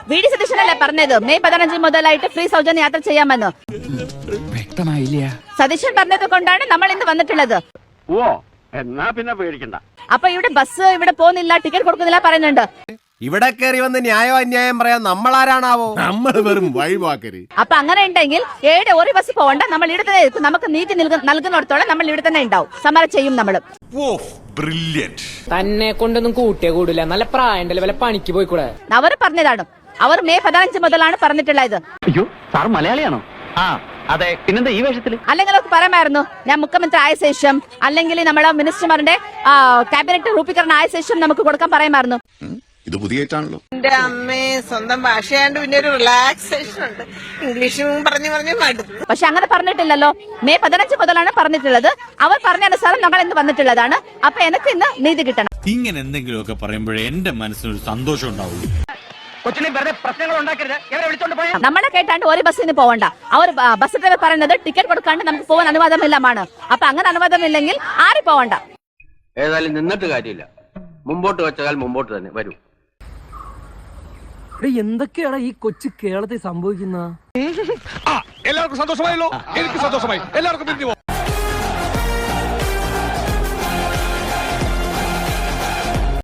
VD. സതീശനല്ലേ പറഞ്ഞത് May 15 മുതലായിട്ട് free സൗജന്യ യാത്ര ചെയ്യാമെന്ന്. വ്യക്തമായില്ല. സതീശൻ പറഞ്ഞത് കൊണ്ടാണ് നമ്മൾ ഇന്ന് വന്നിട്ടുള്ളത്. ഓ എന്നാ പിന്നെ പേടിക്കണ്ട. അപ്പൊ ഇവിടെ ബസ് ഇവിടെ പോകുന്നില്ല, ടിക്കറ്റ് കൊടുക്കുന്നില്ല പറയുന്നുണ്ട്. ഇവിടെ കയറി വന്ന് ന്യായം അന്യായം പറയാൻ നമ്മളാരാണാവോ? നമ്മൾ വെറും വഴിവാക്കര്. അപ്പൊ അങ്ങനെ ഉണ്ടെങ്കിൽ ഏടെ ഒരു ബസ് പോകണ്ട, നമ്മൾ ഇവിടെ തന്നെ എത്തും. നമുക്ക് നീതി നൽകുന്നിടത്തോളം നമ്മൾ ഇവിടെ തന്നെ ഉണ്ടാവും, സമരം ചെയ്യും നമ്മൾ. തന്നെ കൊണ്ടൊന്നും കൂട്ടിയേ കൂടില്ല, നല്ല പ്രായണ്ടല്ലേ, വല്ല പണിക്ക് പോയിക്കൂടെ. അവർ പറഞ്ഞതാണ്, അവർ മെയ് 15 മുതലാണ് പറഞ്ഞിട്ടുള്ളത്. അയ്യോ സാർ മലയാളിയാണോ? ആ അതെ, പിന്നെന്താ ഈ വേഷത്തില്? അല്ലെങ്കിൽ അവർക്ക് പറയാമായിരുന്നു, ഞാൻ മുഖ്യമന്ത്രി ആയ ശേഷം അല്ലെങ്കിൽ നമ്മളെ മിനിസ്റ്റർമാരുടെ ക്യാബിനറ്റ് രൂപീകരണം ആയ ശേഷം നമുക്ക് കൊടുക്കാൻ പറയുമായിരുന്നു. ഇത് പുതിയതാണല്ലോ. എന്റെ അമ്മയെ സ്വന്തം ഭാഷയാണ്ട് പിന്നെ ഒരു റിലാക്സേഷൻ ഉണ്ട്. ഇംഗ്ലീഷും പറഞ്ഞു മടുത്തു. പക്ഷെ അങ്ങനെ പറഞ്ഞിട്ടില്ലല്ലോ. മെയ് 15 മുതലാണ് പറഞ്ഞിട്ടുള്ളത്. അവർ പറഞ്ഞ അനുസാരം ഞങ്ങൾ ഇന്ന് വന്നിട്ടുള്ളതാണ്. അപ്പൊ എനിക്ക് ഇന്ന് നീതി കിട്ടണം. ഇങ്ങനെ എന്തെങ്കിലുമൊക്കെ പറയുമ്പോഴേ എന്റെ മനസ്സിനൊരു സന്തോഷം ഉണ്ടാവുള്ളൂ. നമ്മളെ കേട്ടാണ്ട് ഒരു ബസ്സിന് പോവണ്ട. അവർ ബസ് ഡ്രൈവർ പറയുന്നത് ടിക്കറ്റ് കൊടുക്കാണ്ട് നമുക്ക് പോകാൻ അനുവാദമില്ലമാണ്. അപ്പൊ അങ്ങനെ അനുവാദമില്ലെങ്കിൽ ആരും പോവണ്ട. ഏതായാലും നിന്നിട്ട് കാര്യമില്ല, മുമ്പോട്ട് വെച്ചാൽ മുമ്പോട്ട് തന്നെ വരൂ. എന്തൊക്കെയാണ് ഈ കൊച്ചു കേരളത്തിൽ സംഭവിക്കുന്ന? എല്ലാവർക്കും സന്തോഷമായല്ലോ. എനിക്ക് സന്തോഷമായി. എല്ലാവർക്കും